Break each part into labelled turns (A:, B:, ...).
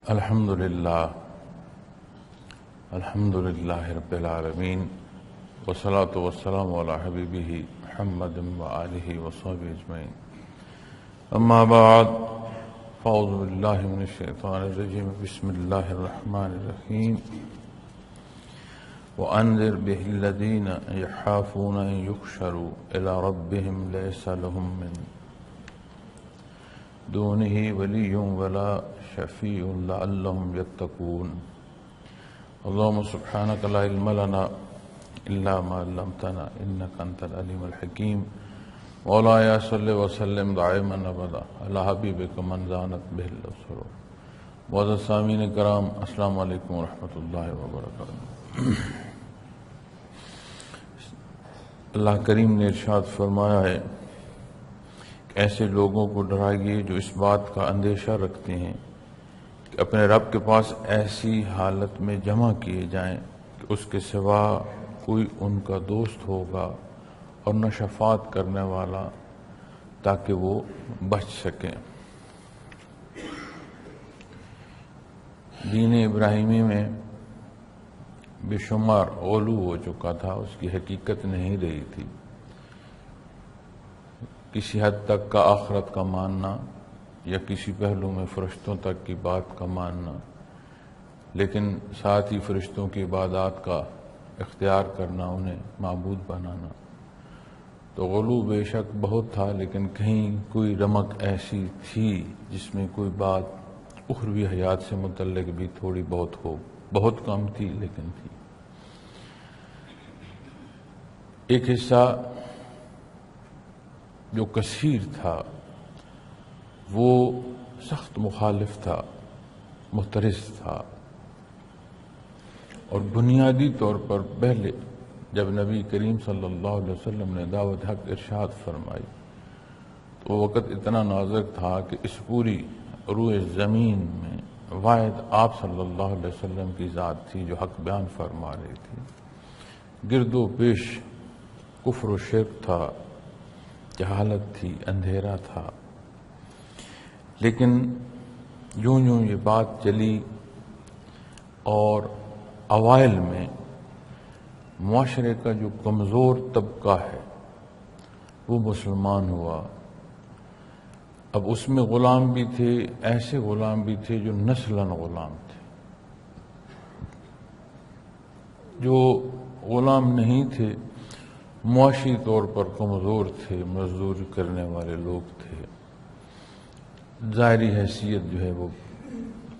A: الحمد للہ رب العالمین والصلاة والسلام علی حبیبہ محمد وآلہ وصحبہ اجمعین اما بعد فاعوذ باللہ من الشیطان الرجیم بسم اللہ الرحمن الرحیم وانذر به الذین یخافون ان یحشروا الی ربهم لیس لهم من دونه ولی ولا شفیع لعلهم یتقون اللهم سبحانك لا علم لنا الا ما علمتنا انك انت العلیم الحکیم مولایا صلی وسلم دائما ابدا علی حبیبک من زانت به الابصار. معزز سامعین کرام، السلام علیکم ورحمۃ اللہ وبرکاتہ. اللہ کریم نے ارشاد فرمایا ہے کہ ایسے لوگوں کو ڈرائیے جو اس بات کا اندیشہ رکھتے ہیں کہ اپنے رب کے پاس ایسی حالت میں جمع کیے جائیں کہ اس کے سوا کوئی ان کا دوست ہوگا اور نہ شفاعت کرنے والا تاکہ وہ بچ سکیں. دین ابراہیمی میں بے شمار غلو ہو چکا تھا، اس کی حقیقت نہیں رہی تھی. کسی حد تک کا آخرت کا ماننا یا کسی پہلو میں فرشتوں تک کی بات کا ماننا، لیکن ساتھ ہی فرشتوں کی عبادات کا اختیار کرنا، انہیں معبود بنانا. تو غلو بے شک بہت تھا، لیکن کہیں کوئی رمق ایسی تھی جس میں کوئی بات اخروی حیات سے متعلق بھی تھوڑی بہت ہو. بہت کم تھی لیکن تھی. ایک حصہ جو کثیر تھا وہ سخت مخالف تھا، محترس تھا، اور بنیادی طور پر پہلے جب نبی کریم صلی اللہ علیہ وسلم نے دعوت حق ارشاد فرمائی تو وہ وقت اتنا نازک تھا کہ اس پوری روئے زمین میں واحد آپ صلی اللہ علیہ وسلم کی ذات تھی جو حق بیان فرما رہی تھی. گرد و پیش کفر و شرک تھا، جہالت تھی، اندھیرا تھا. لیکن یوں یہ بات چلی اور اوائل میں معاشرے کا جو کمزور طبقہ ہے وہ مسلمان ہوا. اب اس میں غلام بھی تھے، ایسے غلام بھی تھے جو نسلاً غلام تھے. جو غلام نہیں تھے معاشی طور پر کمزور تھے، مزدوری کرنے والے لوگ تھے. ظاہری حیثیت جو ہے وہ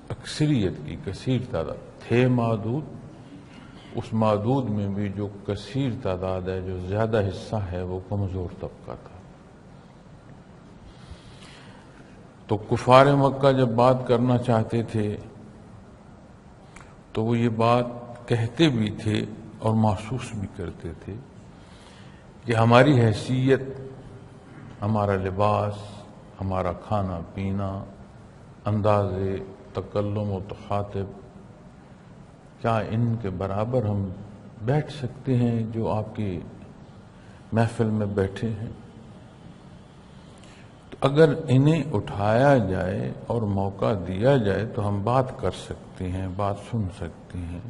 A: اکثریت کی کثیر تعداد تھے معدود. اس معدود میں بھی جو کثیر تعداد ہے، جو زیادہ حصہ ہے، وہ کمزور طبقہ تھا. تو کفار مکہ جب بات کرنا چاہتے تھے تو وہ یہ بات کہتے بھی تھے اور محسوس بھی کرتے تھے کہ ہماری حیثیت، ہمارا لباس، ہمارا کھانا پینا، انداز تکلم و تخاطب، کیا ان کے برابر ہم بیٹھ سکتے ہیں جو آپ کی محفل میں بیٹھے ہیں؟ تو اگر انہیں اٹھایا جائے اور موقع دیا جائے تو ہم بات کر سکتے ہیں، بات سن سکتے ہیں.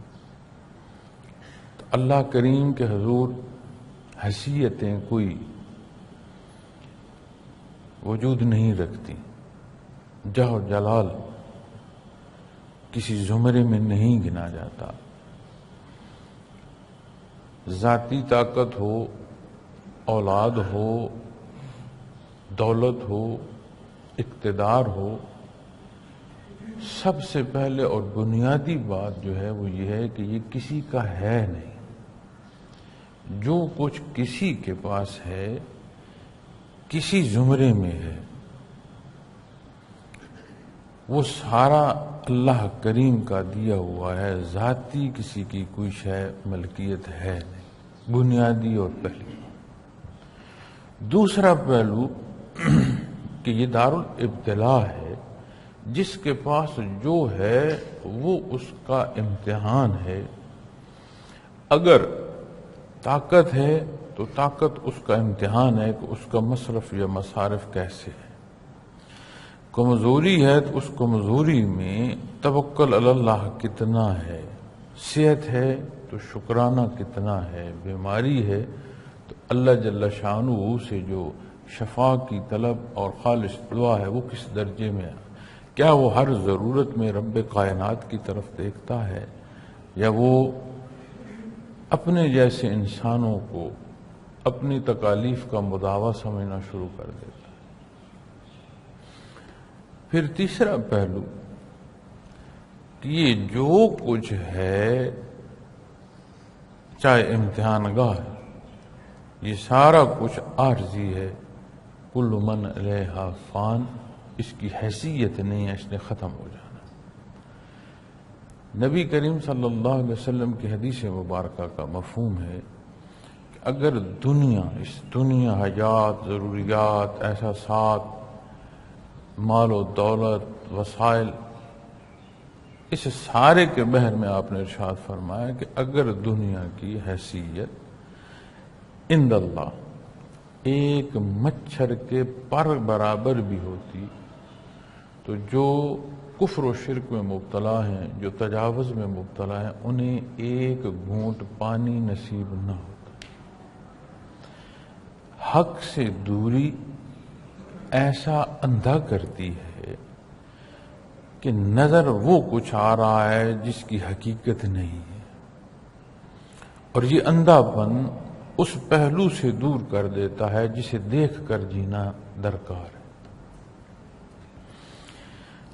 A: تو اللہ کریم کے حضور حیثیتیں کوئی وجود نہیں رکھتی. جہ و جلال کسی زمرے میں نہیں گنا جاتا. ذاتی طاقت ہو، اولاد ہو، دولت ہو، اقتدار ہو، سب سے پہلے اور بنیادی بات جو ہے وہ یہ ہے کہ یہ کسی کا ہے نہیں. جو کچھ کسی کے پاس ہے کسی زمرے میں ہے، وہ سارا اللہ کریم کا دیا ہوا ہے. ذاتی کسی کی کوئی شے ملکیت ہے نہیں، بنیادی اور پہلی. دوسرا پہلو کہ یہ دارالابتلاء ہے. جس کے پاس جو ہے وہ اس کا امتحان ہے. اگر طاقت ہے تو طاقت اس کا امتحان ہے کہ اس کا مصرف یا مصارف کیسے ہے. کمزوری ہے تو اس کمزوری میں توکل علی اللہ کتنا ہے، صحت ہے تو شکرانہ کتنا ہے، بیماری ہے تو اللہ جل شانہ سے جو شفا کی طلب اور خالص دعا ہے وہ کس درجے میں ہے؟ کیا وہ ہر ضرورت میں رب کائنات کی طرف دیکھتا ہے، یا وہ اپنے جیسے انسانوں کو اپنی تکالیف کا مداوا سمجھنا شروع کر دیتا ہے؟ پھر تیسرا پہلو کہ یہ جو کچھ ہے، چاہے امتحان گاہ ہے، یہ سارا کچھ عارضی ہے، کل من علیہا فان، اس کی حیثیت نہیں ہے، اس نے ختم ہو جانا۔ نبی کریم صلی اللہ علیہ وسلم کی حدیث مبارکہ کا مفہوم ہے کہ اگر اس دنیا حاجات، ضروریات، احساسات، مال و دولت، وسائل، اس سارے کے بحر میں آپ نے ارشاد فرمایا کہ اگر دنیا کی حیثیت عند اللہ ایک مچھر کے پر برابر بھی ہوتی تو جو کفر و شرک میں مبتلا ہیں، جو تجاوز میں مبتلا ہیں، انہیں ایک گھونٹ پانی نصیب نہ ہوتا۔ حق سے دوری ایسا اندھا کرتی ہے کہ نظر وہ کچھ آ رہا ہے جس کی حقیقت نہیں ہے، اور یہ اندھا پن اس پہلو سے دور کر دیتا ہے جسے دیکھ کر جینا درکار ہے۔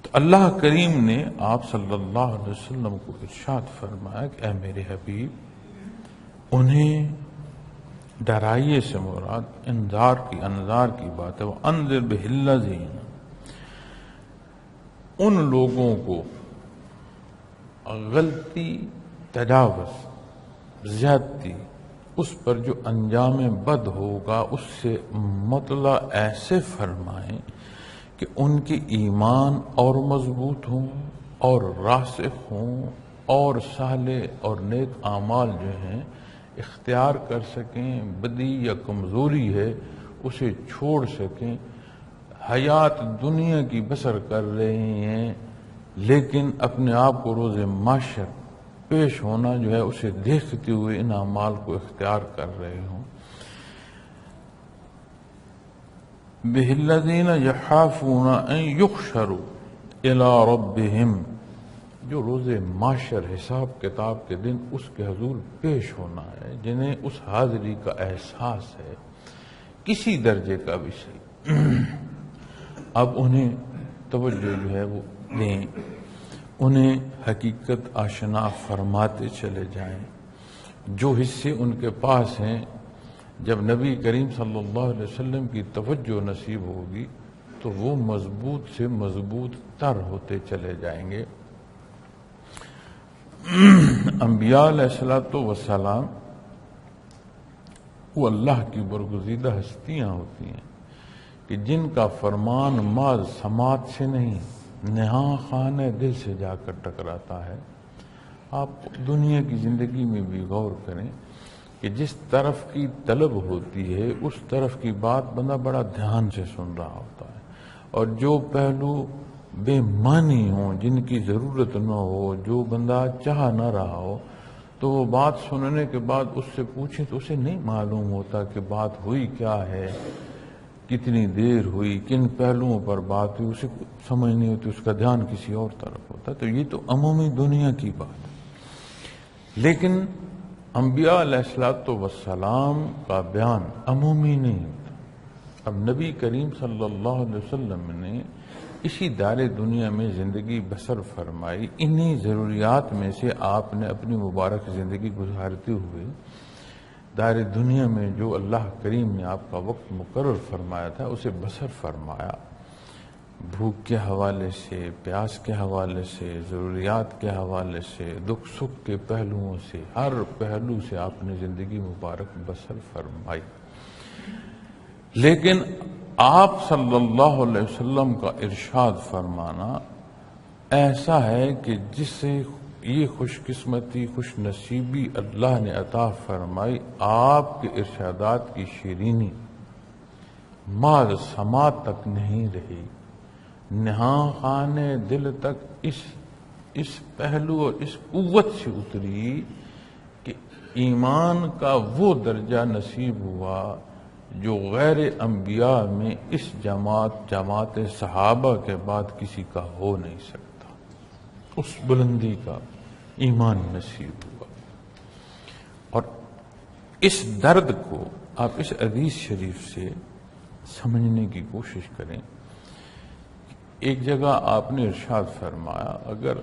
A: تو اللہ کریم نے آپ صلی اللہ علیہ وسلم کو ارشاد فرمایا کہ اے میرے حبیب، انہیں ڈرائیے سے مراد انذار کی بات ہے، وہ انذر بالذین، ان لوگوں کو غلطی، تجاوز، زیادتی، اس پر جو انجام بد ہوگا اس سے مطلع ایسے فرمائیں کہ ان کے ایمان اور مضبوط ہوں اور راسخ ہوں اور صالح اور نیک اعمال جو ہیں اختیار کر سکیں، بدی یا کمزوری ہے اسے چھوڑ سکیں، حیات دنیا کی بسر کر رہے ہیں لیکن اپنے آپ کو روز محشر پیش ہونا جو ہے اسے دیکھتے ہوئے ان اعمال کو اختیار کر رہے ہوں۔ بِالَّذِينَ يَخَافُونَ أَن يُحْشَرُوا إِلَىٰ رَبِّهِمْ، جو روز محشر حساب کتاب کے دن اس کے حضور پیش ہونا ہے، جنہیں اس حاضری کا احساس ہے کسی درجے کا بھی صحیح، اب انہیں توجہ جو ہے وہ دیں، انہیں حقیقت آشنا فرماتے چلے جائیں۔ جو حصے ان کے پاس ہیں، جب نبی کریم صلی اللہ علیہ وسلم کی توجہ نصیب ہوگی تو وہ مضبوط سے مضبوط تر ہوتے چلے جائیں گے۔ انبیاء علیہ السلام وہ اللہ کی برگزیدہ ہستیاں ہوتی ہیں کہ جن کا فرمان ماز سماعت سے نہیں، نہاں خانہ دل سے جا کر ٹکراتا ہے۔ آپ دنیا کی زندگی میں بھی غور کریں کہ جس طرف کی طلب ہوتی ہے اس طرف کی بات بندہ بڑا دھیان سے سن رہا ہوتا ہے، اور جو پہلو بے معنی ہوں، جن کی ضرورت نہ ہو، جو بندہ چاہ نہ رہا ہو، تو وہ بات سننے کے بعد اس سے پوچھیں تو اسے نہیں معلوم ہوتا کہ بات ہوئی کیا ہے، کتنی دیر ہوئی، کن پہلوؤں پر بات ہوئی، اسے سمجھ نہیں ہوتی، اس کا دھیان کسی اور طرف ہوتا ہے۔ تو یہ تو عمومی دنیا کی بات ہے، لیکن انبیاء علیہ السلام کا بیان عمومی نہیں ہوتا۔ اب نبی کریم صلی اللہ علیہ وسلم نے اسی دار دنیا میں زندگی بسر فرمائی، انہی ضروریات میں سے آپ نے اپنی مبارک زندگی گزارتے ہوئے دار دنیا میں جو اللہ کریم نے آپ کا وقت مقرر فرمایا تھا اسے بسر فرمایا۔ بھوک کے حوالے سے، پیاس کے حوالے سے، ضروریات کے حوالے سے، دکھ سکھ کے پہلوؤں سے، ہر پہلو سے آپ نے زندگی مبارک بسر فرمائی۔ لیکن آپ صلی اللہ علیہ وسلم کا ارشاد فرمانا ایسا ہے کہ جس سے یہ خوش قسمتی، خوش نصیبی اللہ نے عطا فرمائی، آپ کے ارشادات کی شیرینی ماذ سماعت تک نہیں رہی، نہاں خانے دل تک اس پہلو اور اس قوت سے اتری کہ ایمان کا وہ درجہ نصیب ہوا جو غیر انبیاء میں اس جماعت صحابہ کے بعد کسی کا ہو نہیں سکتا. اس بلندی کا ایمان نصیب ہوا. اور اس درد کو آپ اس حدیث شریف سے سمجھنے کی کوشش کریں. ایک جگہ آپ نے ارشاد فرمایا اگر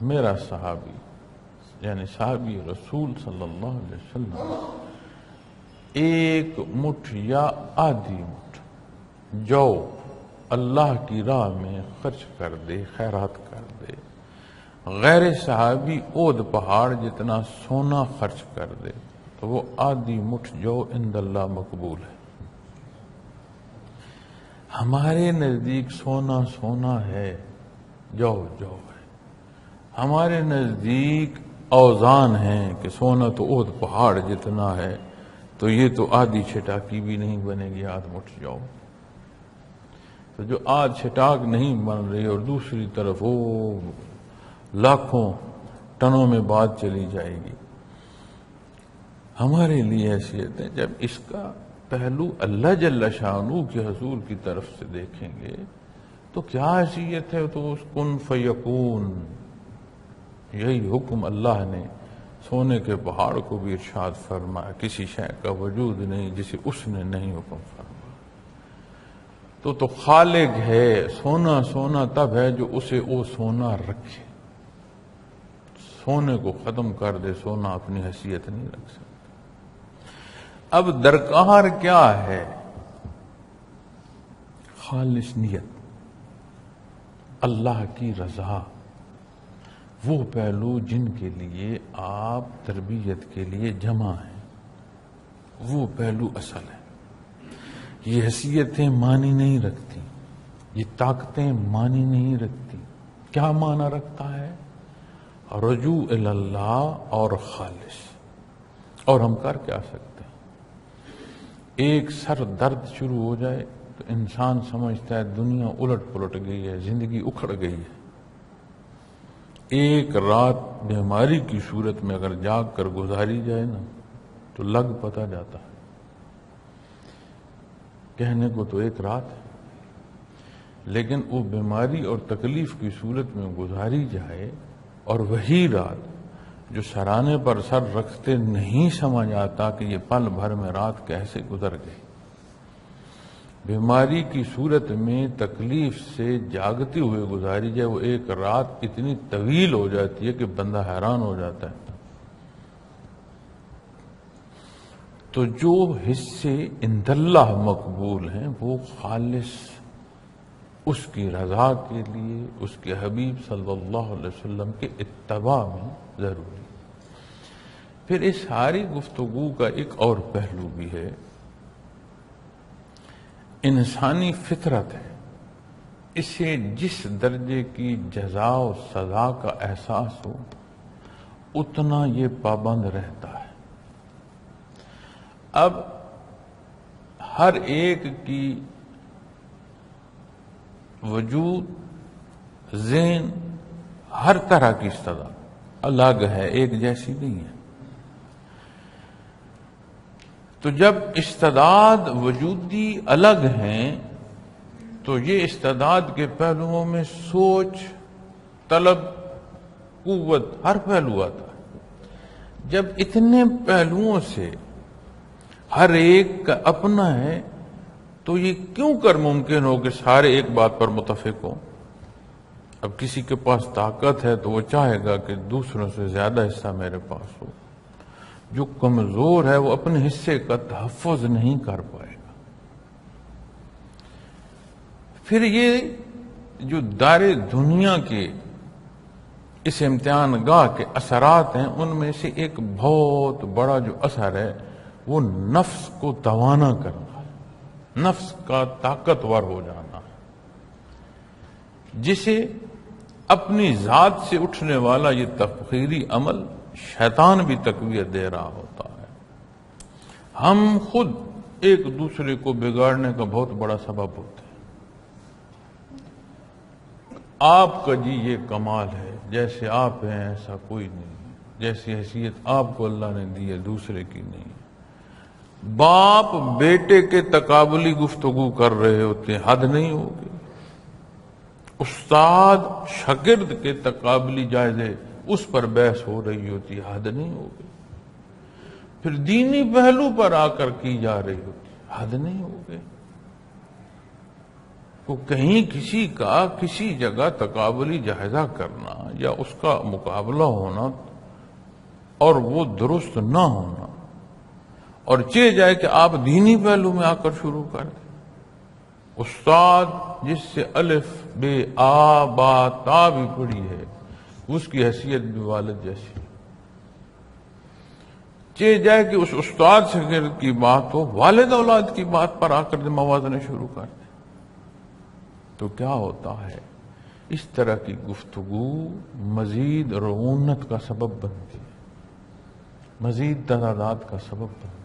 A: میرا صحابی یعنی صحابی رسول صلی اللہ علیہ وسلم ایک مٹھ یا آدھی مٹھ جو اللہ کی راہ میں خرچ کر دے، خیرات کر دے، غیر صحابی اود پہاڑ جتنا سونا خرچ کر دے تو وہ آدھی مٹھ جو عند اللہ مقبول ہے. ہمارے نزدیک سونا سونا ہے، جو ہے. ہمارے نزدیک اوزان ہیں کہ سونا تو اود پہاڑ جتنا ہے تو یہ تو آدھی چھٹاکی بھی نہیں بنے گی آدھ مٹھ جو. تو جو آدھ چھٹاک نہیں بن رہی اور دوسری طرف وہ لاکھوں ٹنوں میں بات چلی جائے گی. ہمارے لیے حیثیت ہے جب اس کا پہلو اللہ جل شانہ کے حضور کی طرف سے دیکھیں گے تو کیا حیثیت ہے. تو اس کن فیکون یہی حکم اللہ نے سونے کے پہاڑ کو بھی ارشاد فرمایا. کسی شے کا وجود نہیں جسے اس نے نہیں حکم فرمایا. تو خالق ہے. سونا سونا تب ہے جو اسے وہ سونا رکھے. سونے کو ختم کر دے سونا اپنی حیثیت نہیں رکھ سکتا. اب درکار کیا ہے؟ خالص نیت، اللہ کی رضا. وہ پہلو جن کے لیے آپ تربیت کے لیے جمع ہیں وہ پہلو اصل ہے. یہ حیثیتیں معنی نہیں رکھتی، یہ طاقتیں معنی نہیں رکھتی. کیا معنی رکھتا ہے؟ رجوع اللہ اور خالص. اور ہم کر کیا سکتے ہیں؟ ایک سر درد شروع ہو جائے تو انسان سمجھتا ہے دنیا الٹ پلٹ گئی ہے، زندگی اکھڑ گئی ہے. ایک رات بیماری کی صورت میں اگر جاگ کر گزاری جائے نا تو لگ پتہ جاتا ہے. کہنے کو تو ایک رات ہے لیکن وہ بیماری اور تکلیف کی صورت میں گزاری جائے اور وہی رات جو سرانے پر سر رکھتے نہیں سمجھ آتا کہ یہ پل بھر میں رات کیسے گزر گئی. بیماری کی صورت میں تکلیف سے جاگتے ہوئے گزاری جائے وہ ایک رات اتنی طویل ہو جاتی ہے کہ بندہ حیران ہو جاتا ہے. تو جو حصے عند اللہ مقبول ہیں وہ خالص اس کی رضا کے لیے اس کے حبیب صلی اللہ علیہ وسلم کے اتباع میں ضروری. پھر اس ساری گفتگو کا ایک اور پہلو بھی ہے. انسانی فطرت ہے، اسے جس درجے کی جزا و سزا کا احساس ہو اتنا یہ پابند رہتا ہے. اب ہر ایک کی وجود ذہن ہر طرح کی استعداد الگ ہے، ایک جیسی نہیں ہے. تو جب استعداد وجودی الگ ہیں تو یہ استعداد کے پہلوؤں میں سوچ، طلب، قوت ہر پہلو آتا ہے. جب اتنے پہلوؤں سے ہر ایک کا اپنا ہے تو یہ کیوں کر ممکن ہو کہ سارے ایک بات پر متفق ہوں؟ اب کسی کے پاس طاقت ہے تو وہ چاہے گا کہ دوسروں سے زیادہ حصہ میرے پاس ہو. جو کمزور ہے وہ اپنے حصے کا تحفظ نہیں کر پائے گا. پھر یہ جو دار دنیا کے اس امتحان گاہ کے اثرات ہیں ان میں سے ایک بہت بڑا جو اثر ہے وہ نفس کو توانا کرنا ہے، نفس کا طاقتور ہو جانا ہے، جسے اپنی ذات سے اٹھنے والا یہ تفخیری عمل شیطان بھی تقویت دے رہا ہوتا ہے. ہم خود ایک دوسرے کو بگاڑنے کا بہت بڑا سبب ہوتے ہیں. آپ کا جی یہ کمال ہے، جیسے آپ ہیں ایسا کوئی نہیں ہے، جیسی حیثیت آپ کو اللہ نے دی ہے دوسرے کی نہیں ہے۔ باپ بیٹے کے تقابلی گفتگو کر رہے ہوتے ہیں، حد نہیں ہوگی۔ استاد شاگرد کے تقابلی جائزے اس پر بحث ہو رہی ہوتی ہے، حد نہیں ہوگی۔ پھر دینی پہلو پر آ کر کی جا رہی ہوتی ہے، حد نہیں ہوگی۔ تو کہیں کسی کا کسی جگہ تقابلی جائزہ کرنا یا اس کا مقابلہ ہونا اور وہ درست نہ ہونا، اور چاہے جائے کہ آپ دینی پہلو میں آ کر شروع کر دیں۔ استاد جس سے الف بے آ با تا بھی پڑھی ہے، اس کی حیثیت بھی والد جیسی، چاہے جائے کہ اس استاد سے کی بات ہو، والد اولاد کی بات پر آ کر موازنے شروع کر دیں، تو کیا ہوتا ہے؟ اس طرح کی گفتگو مزید رعونت کا سبب بنتی ہے، مزید تضادات کا سبب بنتی ہے۔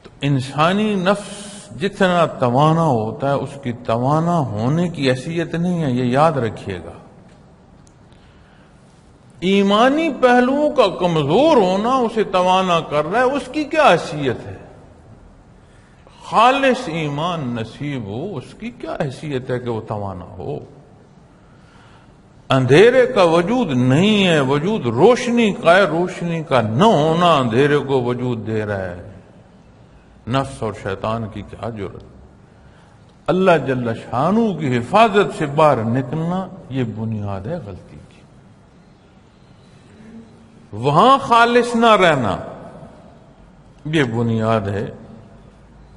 A: تو انسانی نفس جتنا توانا ہوتا ہے، اس کی توانا ہونے کی حیثیت نہیں ہے، یہ یاد رکھیے گا۔ ایمانی پہلوؤں کا کمزور ہونا اسے توانا کر رہا ہے، اس کی کیا حیثیت ہے؟ خالص ایمان نصیب ہو، اس کی کیا حیثیت ہے کہ وہ توانا ہو؟ اندھیرے کا وجود نہیں ہے، وجود روشنی کا ہے، روشنی کا نہ ہونا اندھیرے کو وجود دے رہا ہے۔ نفس اور شیطان کی کیا جرت؟ اللہ جل شانہ کی حفاظت سے باہر نکلنا یہ بنیاد ہے غلطی کی۔ وہاں خالص نہ رہنا یہ بنیاد ہے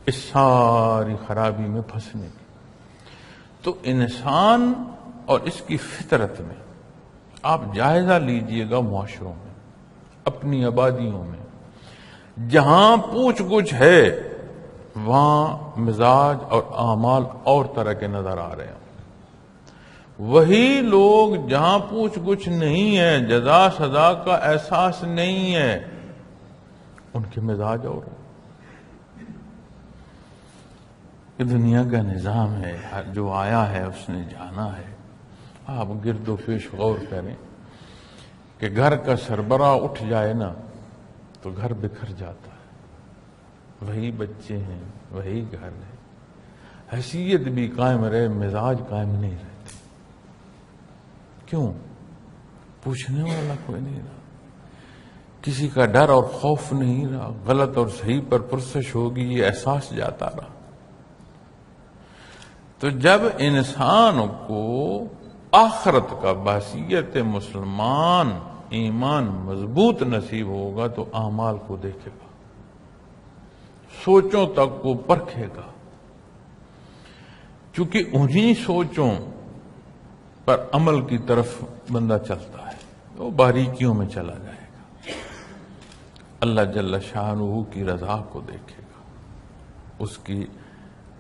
A: اس ساری خرابی میں پھنسنے کی۔ تو انسان اور اس کی فطرت میں آپ جائزہ لیجئے گا، معاشروں میں، اپنی آبادیوں میں جہاں پوچھ گچھ ہے، وہاں مزاج اور اعمال اور طرح کے نظر آ رہے ہیں۔ وہی لوگ جہاں پوچھ گچھ نہیں ہے، جزا سزا کا احساس نہیں ہے، ان کے مزاج اور ہیں۔ یہ دنیا کا نظام ہے، جو آیا ہے اس نے جانا ہے۔ آپ گرد و پیش غور کریں کہ گھر کا سربراہ اٹھ جائے نا تو گھر بکھر جاتا ہے، وہی بچے ہیں، وہی گھر ہے، حیثیت بھی قائم رہے، مزاج قائم نہیں رہتے۔ کیوں؟ پوچھنے والا کوئی نہیں رہا، کسی کا ڈر اور خوف نہیں رہا، غلط اور صحیح پر پرسش ہوگی یہ احساس جاتا رہا۔ تو جب انسان کو آخرت کا بحیثیت مسلمان ایمان مضبوط نصیب ہوگا تو اعمال کو دیکھے گا، سوچوں تک کو پرکھے گا، چونکہ انہی سوچوں پر عمل کی طرف بندہ چلتا ہے، وہ باریکیوں میں چلا جائے گا، اللہ جل شانہ کی رضا کو دیکھے گا،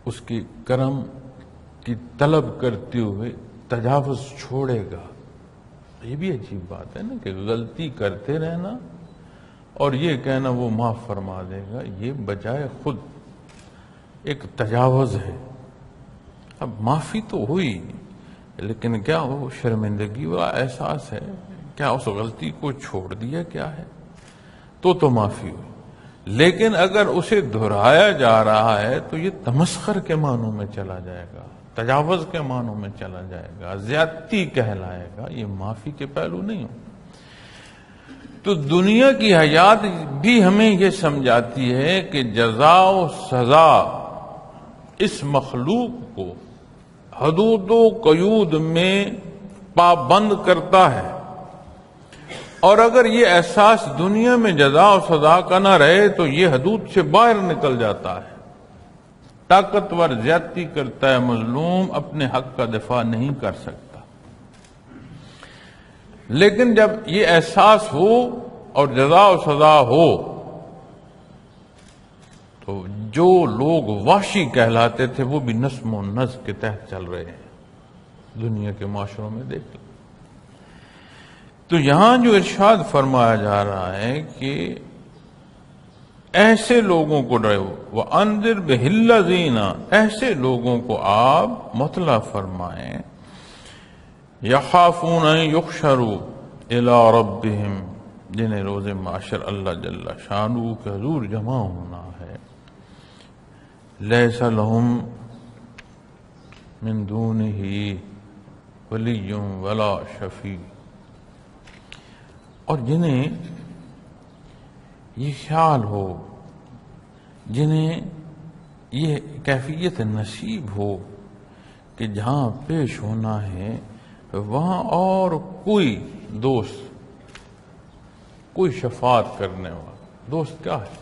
A: اس کی کرم کی طلب کرتے ہوئے تجاوز چھوڑے گا۔ یہ بھی عجیب بات ہے نا کہ غلطی کرتے رہنا اور یہ کہنا وہ معاف فرما دے گا، یہ بجائے خود ایک تجاوز ہے۔ اب معافی تو ہوئی، لیکن کیا وہ شرمندگی والا احساس ہے؟ کیا اس غلطی کو چھوڑ دیا کیا ہے؟ تو معافی ہوئی، لیکن اگر اسے دہرایا جا رہا ہے تو یہ تمسخر کے معنوں میں چلا جائے گا، تجاوز کے معنوں میں چلا جائے گا، زیادتی کہلائے گا، یہ معافی کے پہلو نہیں ہو۔ تو دنیا کی حیات بھی ہمیں یہ سمجھاتی ہے کہ جزا و سزا اس مخلوق کو حدود و قیود میں پابند کرتا ہے، اور اگر یہ احساس دنیا میں جزا و سزا کا نہ رہے تو یہ حدود سے باہر نکل جاتا ہے۔ طاقتور زیادتی کرتا ہے، مظلوم اپنے حق کا دفاع نہیں کر سکتا۔ لیکن جب یہ احساس ہو اور جزا و سزا ہو تو جو لوگ وحشی کہلاتے تھے وہ بھی نظم و نسق کے تحت چل رہے ہیں، دنیا کے معاشروں میں دیکھ لیں۔ تو یہاں جو ارشاد فرمایا جا رہا ہے کہ ایسے لوگوں کو ڈرو، وَأَنذِرْ بِهِ الَّذِينَ، ایسے لوگوں کو آپ مطلع فرمائیں یخافون ان یحشروا الی ربہم، جنہیں روز معاشر اللہ جل شانہ کے حضور جمع ہونا ہے، لیس لہم من دونہ ولی ولا شفیع، اور جنہیں یہ خیال ہو، جنہیں یہ کیفیت نصیب ہو کہ جہاں پیش ہونا ہے وہاں اور کوئی دوست، کوئی شفاعت کرنے والا دوست کیا ہے؟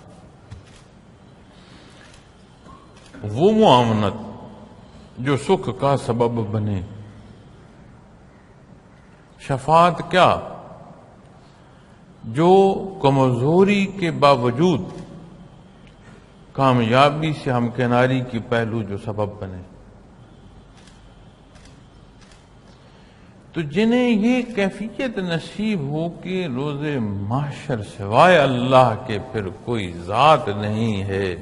A: وہ معاونت جو سکھ کا سبب بنے، شفاعت کیا جو کمزوری کے باوجود کامیابی سے ہمکناری کی پہلو جو سبب بنے۔ تو جنہیں یہ کیفیت نصیب ہو کہ روز محشر سوائے اللہ کے پھر کوئی ذات نہیں ہے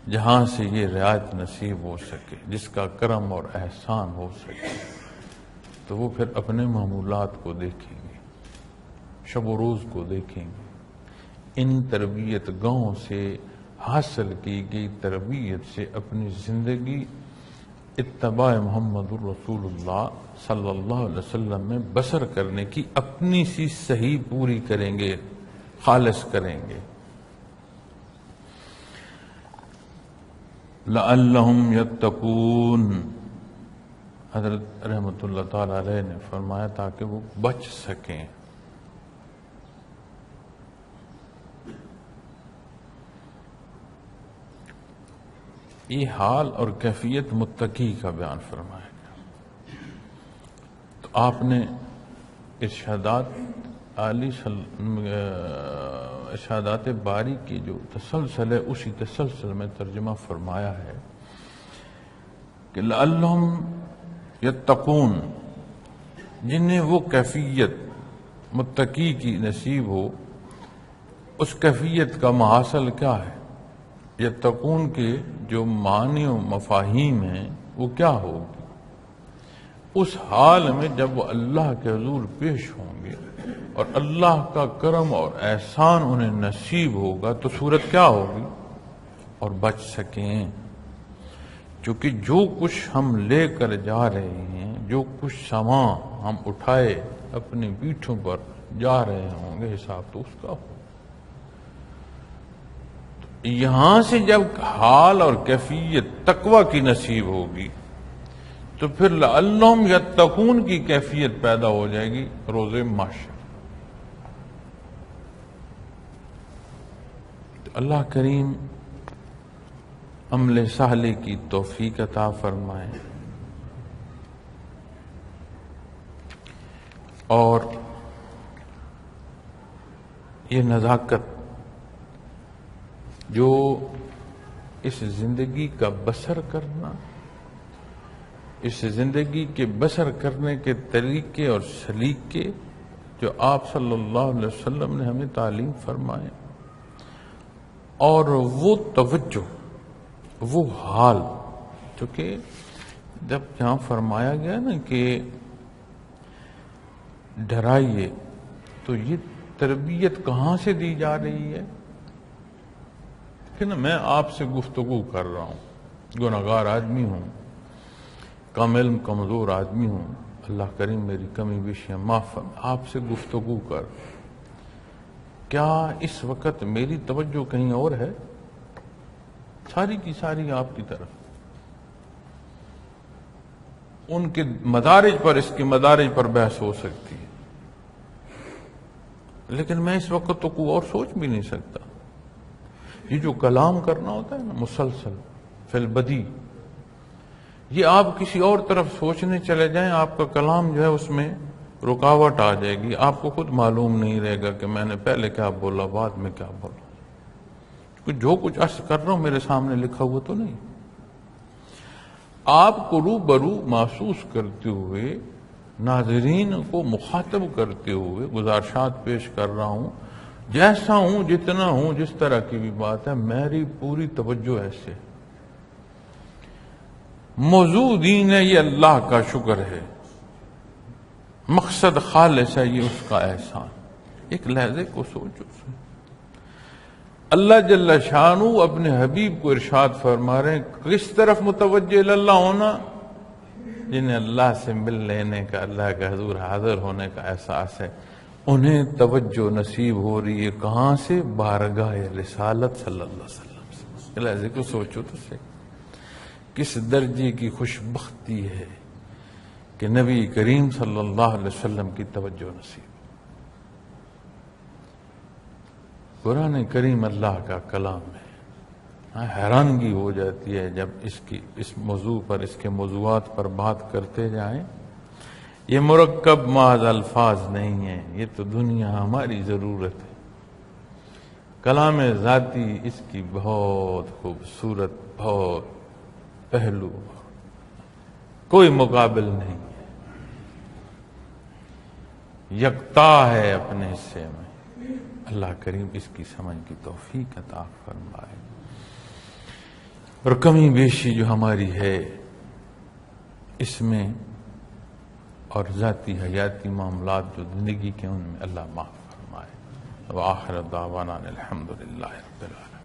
A: جہاں سے یہ رعایت نصیب ہو سکے، جس کا کرم اور احسان ہو سکے، تو وہ پھر اپنے معمولات کو دیکھیں گے، شب و روز کو دیکھیں گے، ان تربیت گاہوں سے حاصل کی گئی تربیت سے اپنی زندگی اتباع محمد الرسول اللہ صلی اللہ علیہ وسلم میں بسر کرنے کی اپنی سی صحیح پوری کریں گے، خالص کریں گے۔ لعلہم یتقون، حضرت رحمۃ اللہ تعالی علیہ نے فرمایا تاکہ وہ بچ سکیں۔ یہ حال اور کیفیت متقی کا بیان فرمایا گیا۔ تو آپ نے ارشادات باری کی جو تسلسل ہے اسی تسلسل میں ترجمہ فرمایا ہے کہ لعلہم یتقون، جنہیں وہ کیفیت متقی کی نصیب ہو، اس کیفیت کا محاصل کیا ہے؟ یتقون کے جو معنی و مفاہیم ہیں وہ کیا ہوگی؟ اس حال میں جب وہ اللہ کے حضور پیش ہوں گے اور اللہ کا کرم اور احسان انہیں نصیب ہوگا تو صورت کیا ہوگی؟ اور بچ سکیں، چونکہ جو کچھ ہم لے کر جا رہے ہیں، جو کچھ سامان ہم اٹھائے اپنی پیٹھوں پر جا رہے ہوں گے، حساب تو اس کا ہو۔ یہاں سے جب حال اور کیفیت تقوی کی نصیب ہوگی تو پھر لعلہم یتقون کی کیفیت پیدا ہو جائے گی روز محشر۔ اللہ کریم عمل صالح کی توفیق عطا فرمائے اور یہ نزاکت جو اس زندگی کا بسر کرنا، اس زندگی کے بسر کرنے کے طریقے اور سلیقے جو آپ صلی اللہ علیہ وسلم نے ہمیں تعلیم فرمائے، اور وہ توجہ، وہ حال، چونکہ جب جہاں فرمایا گیا نا کہ ڈرائیے، تو یہ تربیت کہاں سے دی جا رہی ہے کہ نا میں آپ سے گفتگو کر رہا ہوں، گناہگار آدمی ہوں، کم علم کمزور آدمی ہوں، اللہ کریم میری کمی بیشیاں معاف، آپ سے گفتگو کر، کیا اس وقت میری توجہ کہیں اور ہے؟ ساری کی ساری آپ کی طرف، ان کے مدارج پر، اس کے مدارج پر بحث ہو سکتی ہے، لیکن میں اس وقت تو کوئی اور سوچ بھی نہیں سکتا۔ یہ جو کلام کرنا ہوتا ہے نا مسلسل فی البدی، یہ آپ کسی اور طرف سوچنے چلے جائیں، آپ کا کلام جو ہے اس میں رکاوٹ آ جائے گی، آپ کو خود معلوم نہیں رہے گا کہ میں نے پہلے کیا بولا بعد میں کیا بولا، جو کچھ عرض کر رہا ہوں میرے سامنے لکھا ہوا تو نہیں۔ آپ کو روبرو محسوس کرتے ہوئے، ناظرین کو مخاطب کرتے ہوئے گزارشات پیش کر رہا ہوں، جیسا ہوں، جتنا ہوں، جس طرح کی بھی بات ہے، میری پوری توجہ ایسے۔ موضوع دین ہے یہ اللہ کا شکر ہے، مقصد خالص ہے یہ اس کا احسان۔ ایک لحظے کو سوچو، اللہ جل شانہ اپنے حبیب کو ارشاد فرما رہے ہیں کس طرف متوجہ اللہ ہونا؟ جنہیں اللہ سے مل لینے کا، اللہ کے حضور حاضر ہونے کا احساس ہے، انہیں توجہ نصیب ہو رہی ہے کہاں سے؟ بارگاہ رسالت صلی اللہ علیہ وسلم سے۔ لہذا کو سوچو تو سے کس درجے کی خوش بختی ہے کہ نبی کریم صلی اللہ علیہ وسلم کی توجہ نصیب۔ قرآن کریم اللہ کا کلام ہے، حیرانگی ہو جاتی ہے جب اس موضوع پر، اس کے موضوعات پر بات کرتے جائیں۔ یہ مرکب محض الفاظ نہیں ہے، یہ تو دنیا ہماری ضرورت ہے۔ کلام ذاتی اس کی بہت خوبصورت، بہت پہلو، کوئی مقابل نہیں ہے، یکتا ہے اپنے حصے میں۔ اللہ کریم اس کی سمجھ کی توفیق عطا فرمائے، اور کمی بیشی جو ہماری ہے اس میں اور ذاتی حیاتی معاملات جو زندگی کے ان میں اللہ معاف فرمائے۔ وآخر دعوانا الحمدللہ رب العالمین۔